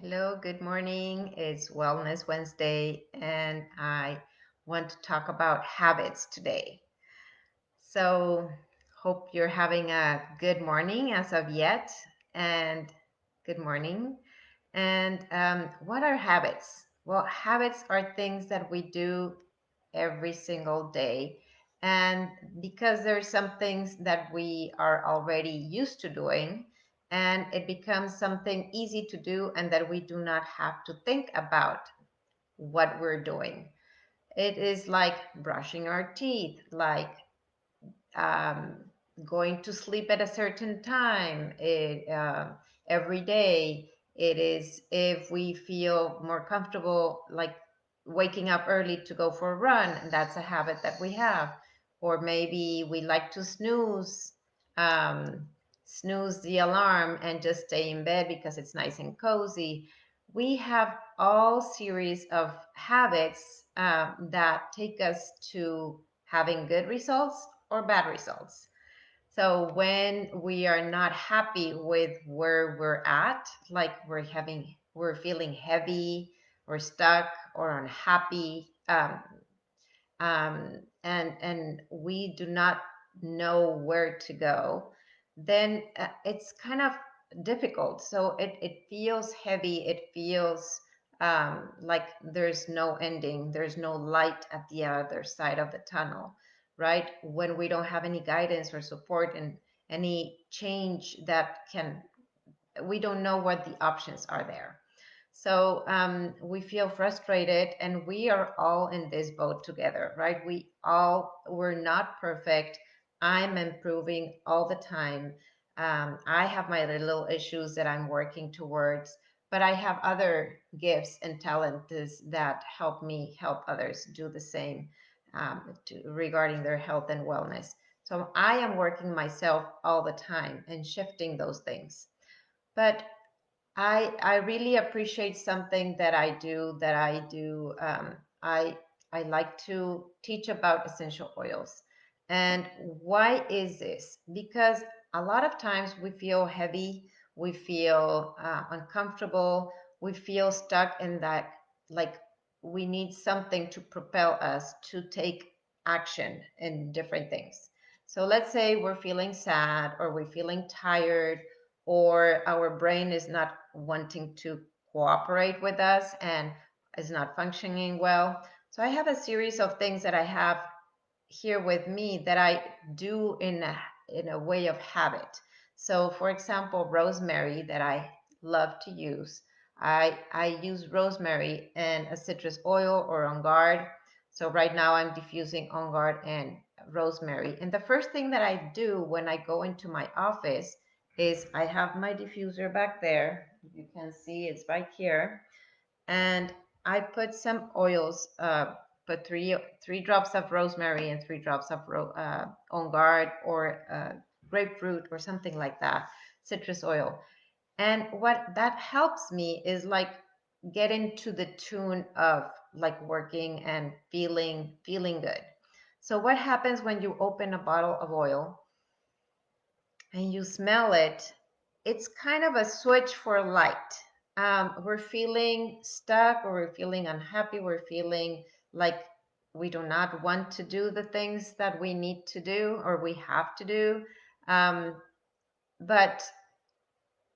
Hello, good morning. It's Wellness Wednesday, and I want to talk about habits today. So, hope you're having a good morning as of yet, and good morning. And what are habits? Well, habits are things that we do every single day. And because there's some things that we are already used to doing, and it becomes something easy to do, and that we do not have to think about what we're doing. It is like brushing our teeth, like um, going to sleep at a certain time every day. It is if we feel more comfortable, like waking up early to go for a run, and that's a habit that we have. Or maybe we like to um, snooze the alarm and just stay in bed because it's nice and cozy. We have all series of habits that take us to having good results or bad results. So when we are not happy with where we're at, like we're feeling heavy or stuck or unhappy, and we do not know where to go, then it's kind of difficult. So it feels heavy. It feels like there's no ending. There's no light at the other side of the tunnel, right? When we don't have any guidance or support and any change that can, we don't know what the options are there. So we feel frustrated, and we are all in this boat together, right? We're not perfect. I'm improving all the time. I have my little issues that I'm working towards, but I have other gifts and talents that help me help others do the same regarding their health and wellness. So I am working myself all the time and shifting those things. But I really appreciate something that I do. I like to teach about essential oils. And why is this? Because a lot of times we feel heavy, we feel uncomfortable, we feel stuck in that, like we need something to propel us to take action in different things. So let's say we're feeling sad, or we're feeling tired, or our brain is not wanting to cooperate with us and is not functioning well. So I have a series of things that I have here with me that I do in a way of habit. So for example, rosemary that I love to use. I use rosemary and a citrus oil or on guard. So right now I'm diffusing on guard and rosemary. And the first thing that I do when I go into my office is I have my diffuser back there. You can see it's right here, and I put some oils. Put three drops of rosemary and 3 drops of on guard or grapefruit or something like that, citrus oil. And what that helps me is like get into the tune of like working and feeling good. So what happens when you open a bottle of oil and you smell it? It's kind of a switch for light. We're feeling stuck, or we're feeling unhappy, we're feeling like we do not want to do the things that we need to do or we have to do. Um, but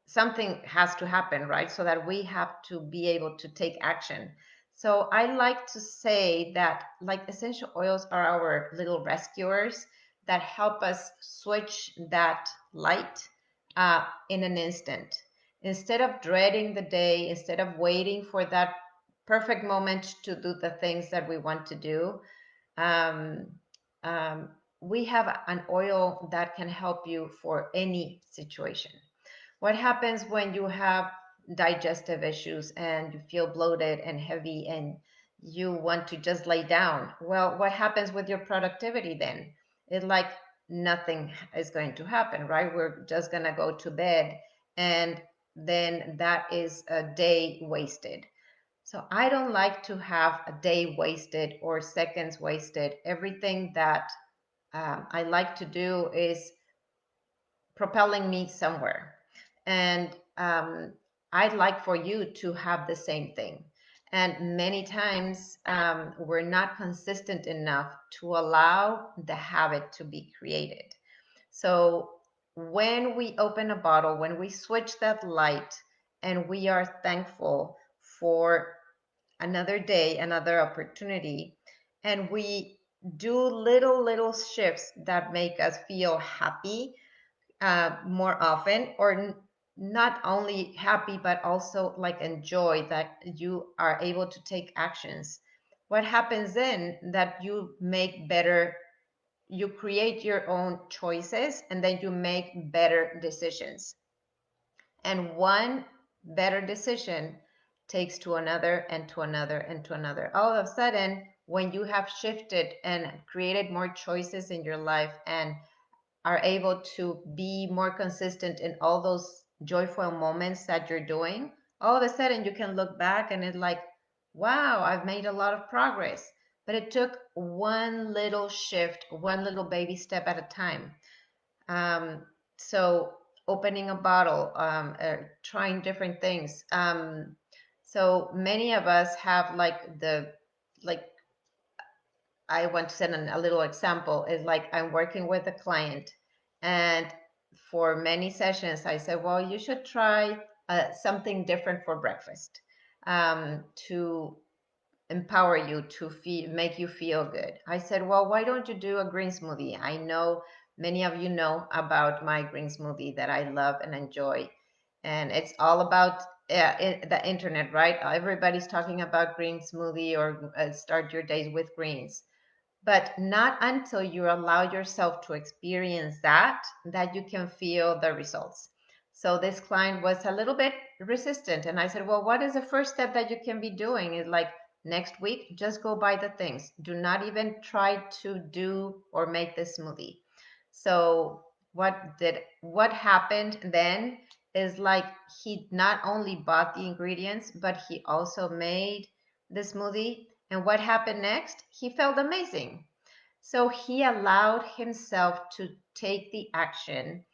something has to happen, right? So that we have to be able to take action. So I like to say that like essential oils are our little rescuers that help us switch that light in an instant. Instead of dreading the day, instead of waiting for that perfect moment to do the things that we want to do, um, um, we have an oil that can help you for any situation. What happens when you have digestive issues and you feel bloated and heavy and you want to just lay down? Well, what happens with your productivity then? It's like nothing is going to happen, right? We're just going to go to bed, and then that is a day wasted. So I don't like to have a day wasted or seconds wasted. Everything that I like to do is propelling me somewhere. And I'd like for you to have the same thing. And many times we're not consistent enough to allow the habit to be created. So when we open a bottle, when we switch that light, and we are thankful for another day, another opportunity, and we do little shifts that make us feel happy more often, or not only happy, but also like enjoy that you are able to take actions. What happens then that you make better, you create your own choices, and then you make better decisions. And one better decision takes to another and to another and to another. All of a sudden, when you have shifted and created more choices in your life and are able to be more consistent in all those joyful moments that you're doing, all of a sudden you can look back and it's like, wow, I've made a lot of progress. But it took one little shift, one little baby step at a time. Um, so opening a bottle, trying different things. So many of us have like I want to send a little example is like I'm working with a client, and for many sessions I said, well, you should try something different for breakfast to empower you, to make you feel good. I said, well, why don't you do a green smoothie? I know many of you know about my green smoothie that I love and enjoy, and it's all about the internet, right? Everybody's talking about green smoothie or start your days with greens, but not until you allow yourself to experience that you can feel the results. So this client was a little bit resistant, and I said, well, what is the first step that you can be doing? Is like, next week just go buy the things, do not even try to do or make the smoothie. So what happened then is like he not only bought the ingredients, but he also made the smoothie. And what happened next? He felt amazing. So he allowed himself to take the action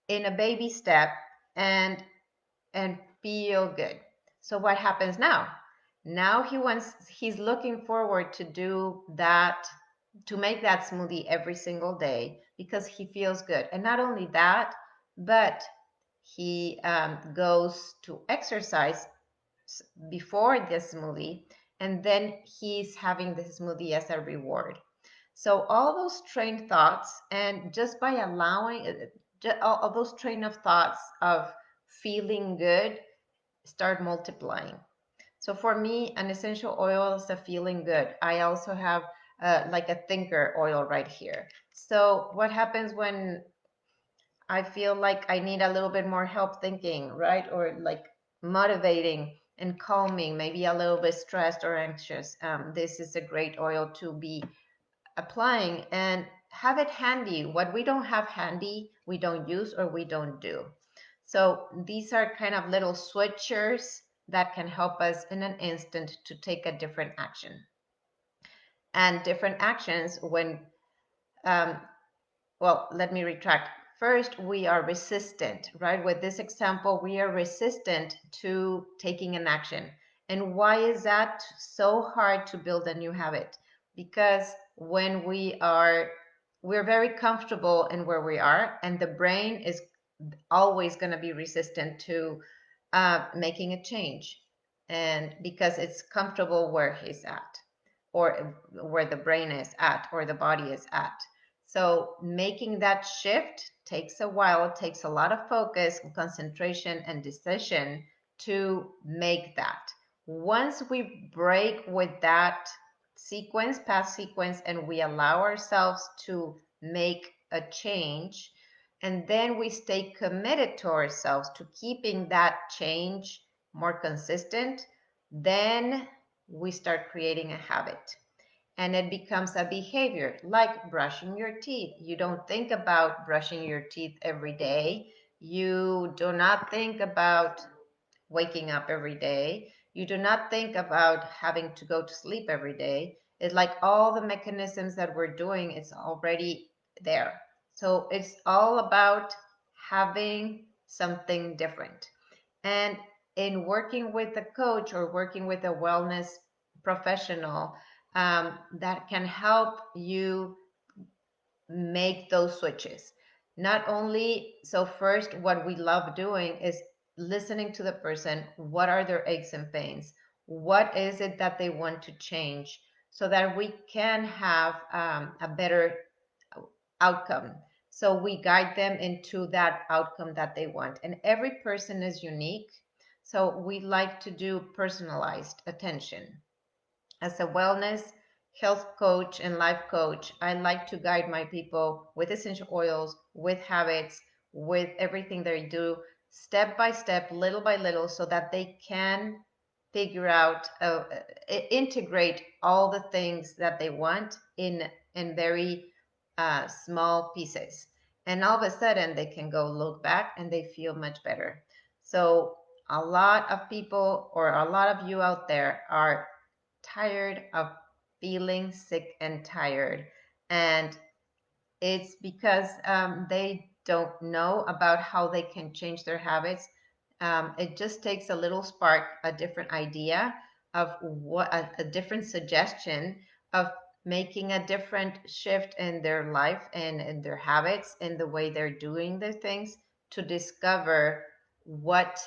in a baby step and feel good. So what happens now? Now he's looking forward to do that, to make that smoothie every single day because he feels good. And not only that, but he goes to exercise before the smoothie, and then he's having the smoothie as a reward. So all those trained thoughts, and just by allowing all those train of thoughts of feeling good start multiplying. So for me, an essential oil is a feeling good. I also have like a thinker oil right here. So what happens when I feel like I need a little bit more help thinking, right? Or like motivating and calming, maybe a little bit stressed or anxious. This is a great oil to be applying, and have it handy. What we don't have handy, we don't use or we don't do. So these are kind of little switchers that can help us in an instant to take a different action. And different actions when um, well, let me retract. First, we are resistant, right? With this example, we are resistant to taking an action. And why is that so hard to build a new habit? Because when we're very comfortable in where we are, and the brain is always going to be resistant to making a change, and because it's comfortable where he's at, or where the brain is at, or the body is at. So making that shift takes a while. It takes a lot of focus, concentration, and decision to make that. Once we break with that sequence, past sequence, and we allow ourselves to make a change, and then we stay committed to ourselves to keeping that change more consistent, then we start creating a habit. And it becomes a behavior like brushing your teeth. You don't think about brushing your teeth every day. You do not think about waking up every day. You do not think about having to go to sleep every day. It's like all the mechanisms that we're doing, it's already there. So it's all about having something different. And in working with a coach or working with a wellness professional, that can help you make those switches. Not only, so first, what we love doing is listening to the person. What are their aches and pains? What is it that they want to change so that we can have a better outcome? So we guide them into that outcome that they want. And every person is unique. So we like to do personalized attention. As a wellness health coach and life coach, I like to guide my people with essential oils, with habits, with everything they do, step by step, little by little, so that they can figure out, integrate all the things that they want in very small pieces. And all of a sudden, they can go look back and they feel much better. So, a lot of people, or a lot of you out there, are tired of feeling sick and tired. And it's because they don't know about how they can change their habits. It just takes a little spark, a different idea of what, a different suggestion of making a different shift in their life and in their habits and the way they're doing their things to discover what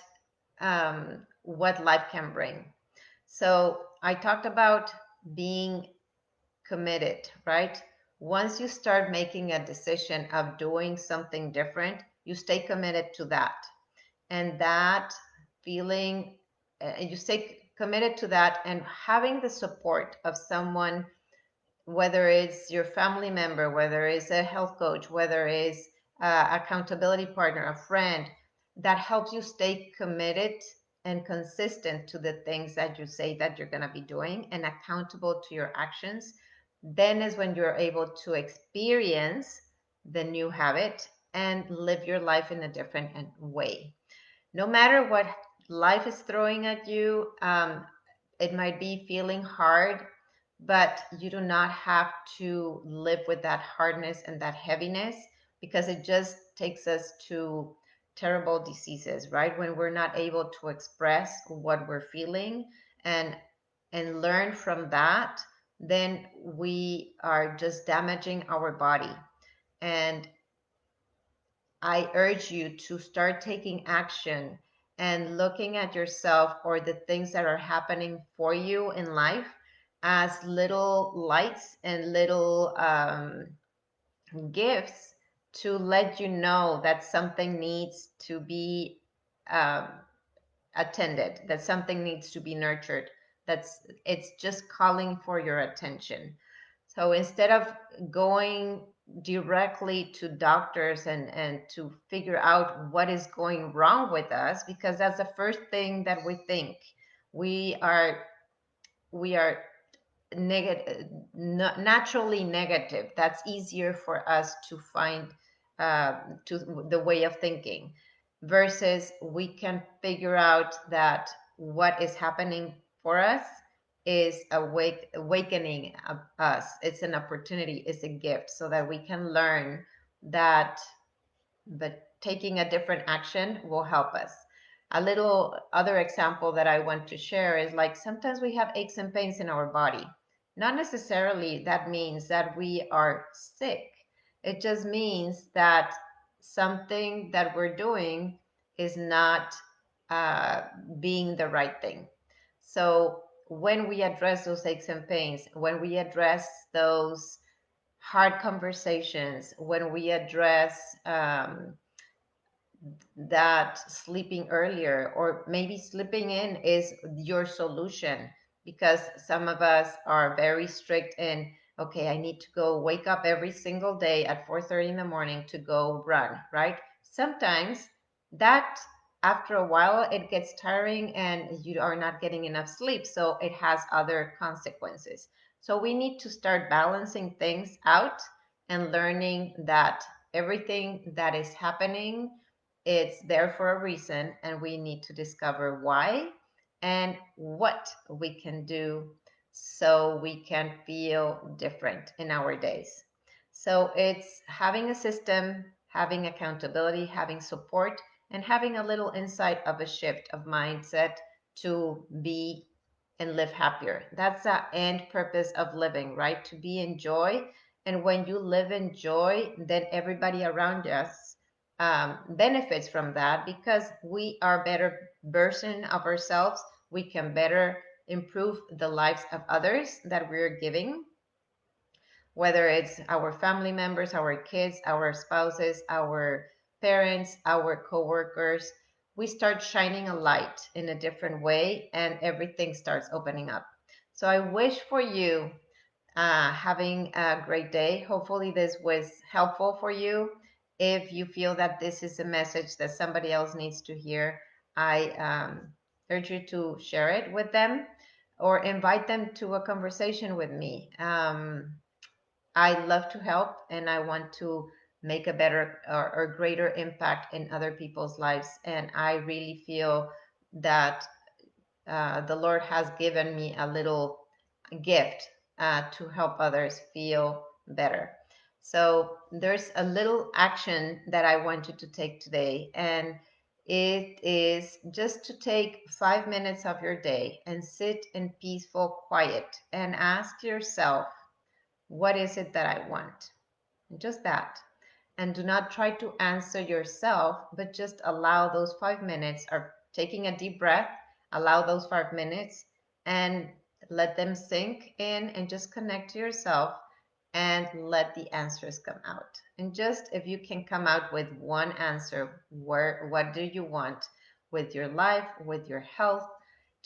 life can bring. So I talked about being committed, right? Once you start making a decision of doing something different, you stay committed to that. And that feeling, you stay committed to that, and having the support of someone, whether it's your family member, whether it's a health coach, whether it's accountability partner, a friend, that helps you stay committed and consistent to the things that you say that you're going to be doing and accountable to your actions, then is when you're able to experience the new habit and live your life in a different way. No matter what life is throwing at you, it might be feeling hard, but you do not have to live with that hardness and that heaviness, because it just takes us to terrible diseases, right? When we're not able to express what we're feeling and learn from that, then we are just damaging our body. And I urge you to start taking action and looking at yourself or the things that are happening for you in life as little lights and little gifts to let you know that something needs to be um, attended, that something needs to be nurtured, that's it's just calling for your attention. So instead of going directly to doctors and to figure out what is going wrong with us, because that's the first thing that we think, we are we are negative, naturally negative. That's easier for us to find, to the way of thinking, versus we can figure out that what is happening for us is awakening us. It's an opportunity, it's a gift, so that we can learn that but taking a different action will help us. A little other example that I want to share is, like, sometimes we have aches and pains in our body. Not necessarily that means that we are sick. It just means that something that we're doing is not uh, being the right thing. So when we address those aches and pains, when we address those hard conversations, when we address that sleeping earlier or maybe sleeping in is your solution, because some of us are very strict in, okay, I need to go wake up every single day at 4:30 in the morning to go run, right? Sometimes that, after a while, it gets tiring and you are not getting enough sleep, so it has other consequences. So we need to start balancing things out and learning that everything that is happening, it's there for a reason, and we need to discover why and what we can do so we can feel different in our days. So it's having a system, having accountability, having support, and having a little insight of a shift of mindset to be and live happier. That's the end purpose of living, right? To be in joy. And when you live in joy, then everybody around us benefits from that because we are better version of ourselves. We can better improve the lives of others that we're giving, whether it's our family members, our kids, our spouses, our parents, our coworkers. We start shining a light in a different way and everything starts opening up. So I wish for you having a great day. Hopefully, this was helpful for you. If you feel that this is a message that somebody else needs to hear, I urge you to share it with them or invite them to a conversation with me. I love to help and I want to make a better or greater impact in other people's lives. And I really feel that the Lord has given me a little gift to help others feel better. So there's a little action that I want you to take today, and it is just to take 5 minutes of your day and sit in peaceful quiet and ask yourself, what is it that I want? Just that. And do not try to answer yourself, but just allow those 5 minutes or taking a deep breath, allow those 5 minutes and let them sink in and just connect to yourself and let the answers come out. And just if you can come out with one answer, what do you want with your life, with your health,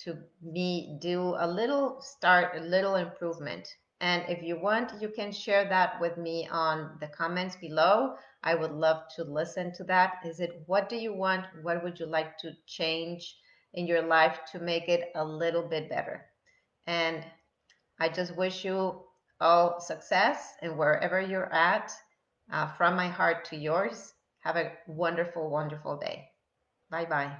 to be do a little start, a little improvement. And if you want, you can share that with me on the comments below. I would love to listen to that. Is it what do you want? What would you like to change in your life to make it a little bit better? And I just wish you all success and wherever you're at, from my heart to yours. Have a wonderful, wonderful day. Bye bye.